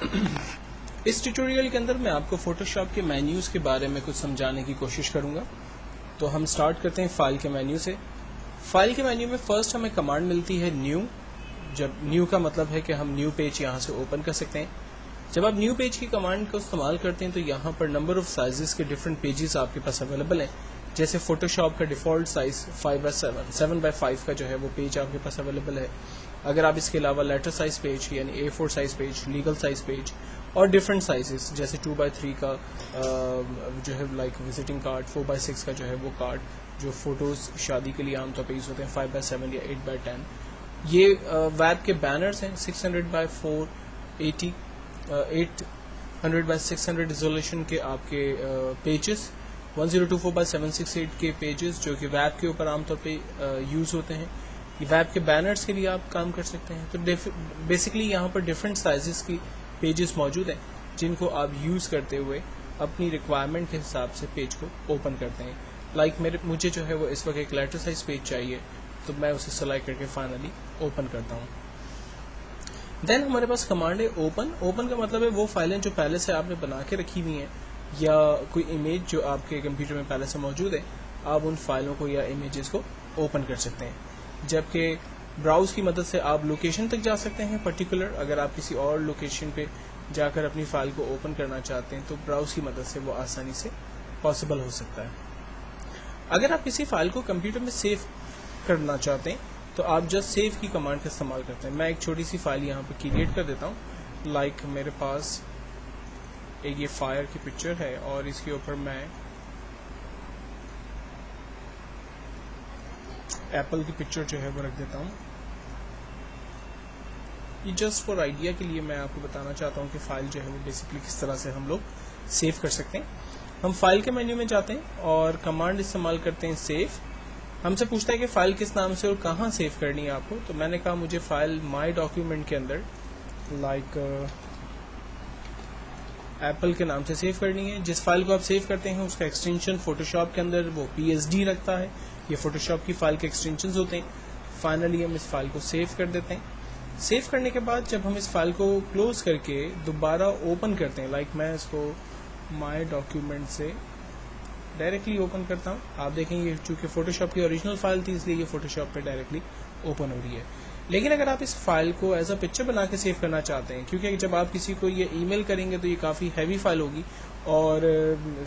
اس tutorial کے اندر میں آپ کو فوٹوشاپ کے مینیوز کے بارے میں کچھ سمجھانے کی کوشش کروں گا. تو ہم سٹارٹ کرتے ہیں فائل کے مینیو سے. فائل کے مینیو میں فرسٹ ہمیں کمانڈ ملتی ہے نیو. جب نیو کا مطلب ہے کہ ہم نیو پیج یہاں سے اوپن کر سکتے ہیں. جب آپ نیو پیج کی کمانڈ کو استعمال کرتے ہیں تو یہاں پر نمبر آف سائزز کے ڈفرنٹ پیجز آپ کے پاس اویلیبل ہیں. جیسے فوٹوشاپ کا ڈیفالٹ سائز 5x7 7x5 کا جو ہے وہ پیج آپ کے پاس اویلیبل ہے. اگر آپ اس کے علاوہ لیٹر سائز پیج یعنی A4 size page, legal size page اور ڈفرنٹ سائزز جیسے 2x3 کا جو ہے لائک وزٹنگ کارڈ، 4x6 کا جو ہے وہ کارڈ جو فوٹوز شادی کے لیے عام طور پہ یوز ہوتے ہیں، 5x7 یا 8x10. یہ ویب کے بینرز ہیں 600x480 800x600 ریزولوشن کے آپ کے پیجز، 1024x768 کے پیجز جو کہ ویب کے اوپر عام طور پہ یوز ہوتے ہیں. یہ ویب کے بینرز کے لیے آپ کام کر سکتے ہیں. تو بیسکلی یہاں پر ڈفرینٹ سائزز کی پیجز موجود ہیں جن کو آپ یوز کرتے ہوئے اپنی ریکوائرمنٹ کے حساب سے پیج کو اوپن کرتے ہیں. لائک مجھے جو ہے وہ اس وقت ایک لیٹر سائز پیج چاہیے تو میں اسے سلیکٹ کر کے فائنلی اوپن کرتا ہوں. دین ہمارے پاس کمانڈ ہے اوپن. اوپن کا مطلب ہے وہ فائلیں جو پہلے سے آپ نے بنا کے رکھی ہوئی ہیں یا کوئی امیج جو آپ کے کمپیوٹر میں پہلے سے موجود ہے، آپ ان فائلوں کو یا امیجز کو اوپن کر سکتے ہیں. جبکہ براؤز کی مدد سے آپ لوکیشن تک جا سکتے ہیں پرٹیکولر. اگر آپ کسی اور لوکیشن پہ جا کر اپنی فائل کو اوپن کرنا چاہتے ہیں تو براؤز کی مدد سے وہ آسانی سے پاسبل ہو سکتا ہے. اگر آپ کسی فائل کو کمپیوٹر میں سیو کرنا چاہتے ہیں تو آپ جسٹ سیو کی کمانڈ کا استعمال کرتے ہیں. میں ایک چھوٹی سی فائل یہاں پہ کریٹ کر دیتا ہوں. لائک میرے پاس ایک یہ فائر کی پکچر ہے اور اس کے اوپر میں ایپل کی پکچر جو ہے وہ رکھ دیتا ہوں. یہ جسٹ فار آئیڈیا کے لیے میں آپ کو بتانا چاہتا ہوں کہ فائل جو ہے وہ بیسکلی کس طرح سے ہم لوگ سیو کر سکتے ہیں. ہم فائل کے مینیو میں جاتے ہیں اور کمانڈ استعمال کرتے ہیں سیو. ہم سے پوچھتا ہے کہ فائل کس نام سے اور کہاں سیو کرنی ہے آپ کو. تو میں نے کہا مجھے فائل مائی ڈاکیومنٹ کے اندر لائک ایپل کے نام سے سیو کرنی ہے. جس فائل کو آپ سیو کرتے ہیں اس کا ایکسٹینشن فوٹوشاپ کے اندر وہ PSD رکھتا ہے. یہ فوٹوشاپ کی فائل کے ایکسٹینشنز ہوتے ہیں. فائنلی ہم اس فائل کو سیو کر دیتے ہیں. سیو کرنے کے بعد جب ہم اس فائل کو کلوز کر کے دوبارہ اوپن کرتے ہیں، لائک میں اس کو مائی ڈاکیومنٹ سے ڈائریکٹلی اوپن کرتا ہوں. آپ دیکھیں یہ چونکہ فوٹوشاپ کی اوریجنل فائل تھی اس لیے یہ فوٹوشاپ پہ ڈائریکٹلی اوپن ہو رہی ہے. لیکن اگر آپ اس فائل کو ایز اے پکچر بنا کے سیو کرنا چاہتے ہیں، کیونکہ جب آپ کسی کو یہ ای میل کریں گے تو یہ کافی ہیوی فائل ہوگی اور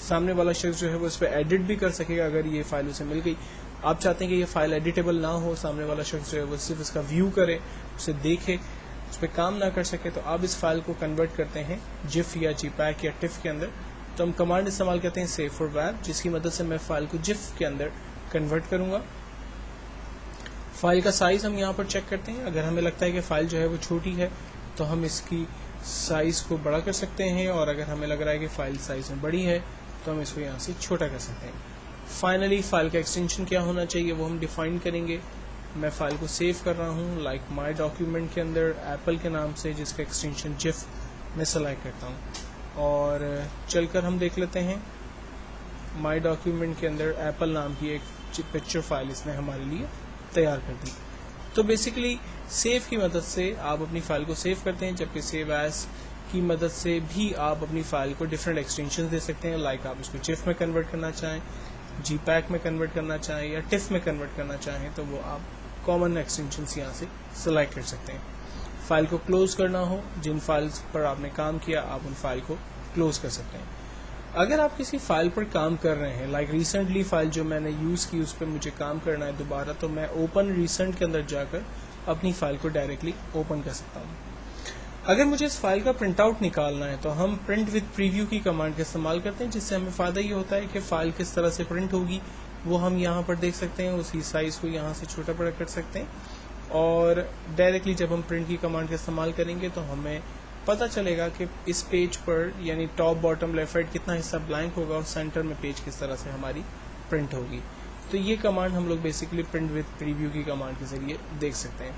سامنے والا شخص جو ہے وہ اس پہ ایڈٹ بھی کر سکے گا اگر یہ فائل اسے مل گئی. آپ چاہتے ہیں کہ یہ فائل ایڈیٹیبل نہ ہو، سامنے والا شخص جو ہے وہ صرف اس کا ویو کرے، اسے دیکھے، اس پہ کام نہ کر سکے، تو آپ اس فائل کو کنورٹ کرتے ہیں جف یا JPEG یا TIFF کے اندر. تو ہم کمانڈ استعمال کرتے ہیں سیو فار ویب، جس کی مدد سے میں فائل کو جف کے اندر کنورٹ کروں گا. فائل کا سائز ہم یہاں پر چیک کرتے ہیں. اگر ہمیں لگتا ہے کہ فائل جو ہے وہ چھوٹی ہے تو ہم اس کی سائز کو بڑا کر سکتے ہیں، اور اگر ہمیں لگ رہا ہے کہ فائل سائز میں بڑی ہے تو ہم اس کو یہاں سے چھوٹا کر سکتے ہیں. فائنلی فائل کا ایکسٹینشن کیا ہونا چاہیے وہ ہم ڈیفائن کریں گے. میں فائل کو سیو کر رہا ہوں لائک مائی ڈاکیومنٹ کے اندر ایپل کے نام سے، جس کا ایکسٹینشن جف میں سلیکٹ کرتا ہوں. اور چل کر ہم دیکھ لیتے ہیں مائی ڈاکیومنٹ کے اندر ایپل نام کی ایک پکچر فائل اس نے ہمارے لیے تیار کر دی. تو بیسیکلی سیو کی مدد سے آپ اپنی فائل کو سیو کرتے ہیں، جبکہ سیو ایز کی مدد سے بھی آپ اپنی فائل کو ڈفرینٹ ایکسٹینشن دے سکتے ہیں. لائک آپ اس کو جف میں کنورٹ کرنا چاہیں، JPEG میں کنورٹ کرنا چاہیں یا TIFF میں کنورٹ کرنا چاہیں تو وہ آپ کامن ایکسٹینشنز یہاں سے سلیکٹ کر سکتے ہیں. فائل کو کلوز کرنا ہو، جن فائلز پر آپ نے کام کیا آپ ان فائل کو کلوز کر سکتے ہیں. اگر آپ کسی فائل پر کام کر رہے ہیں، لائک ریسنٹلی فائل جو میں نے یوز کی اس پہ مجھے کام کرنا ہے دوبارہ، تو میں اوپن ریسنٹ کے اندر جا کر اپنی فائل کو ڈائریکٹلی اوپن کر سکتا ہوں. اگر مجھے اس فائل کا پرنٹ آؤٹ نکالنا ہے تو ہم پرنٹ وتھ پریویو کی کمانڈ کا استعمال کرتے ہیں، جس سے ہمیں فائدہ یہ ہوتا ہے کہ فائل کس طرح سے پرنٹ ہوگی وہ ہم یہاں پر دیکھ سکتے ہیں. اسی سائز کو یہاں سے چھوٹا بڑا کر سکتے ہیں، اور ڈائریکٹلی جب ہم پرنٹ کی کمانڈ کا استعمال کریں گے تو ہمیں پتہ چلے گا کہ اس پیج پر یعنی ٹاپ باٹم لیفٹ رائٹ کتنا حصہ بلینک ہوگا اور سینٹر میں پیج کس طرح سے ہماری پرنٹ ہوگی. تو یہ کمانڈ ہم لوگ بیسکلی پرنٹ وتھ پریویو کی کمانڈ کے ذریعے دیکھ سکتے ہیں،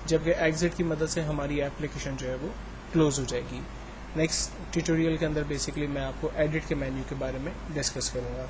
جبکہ ایگزٹ کی مدد سے ہماری ایپلیکیشن جو ہے وہ کلوز ہو جائے گی. نیکسٹ ٹیوٹوریل کے اندر بیسکلی میں آپ کو ایڈٹ کے مینیو کے بارے میں ڈسکس کروں گا.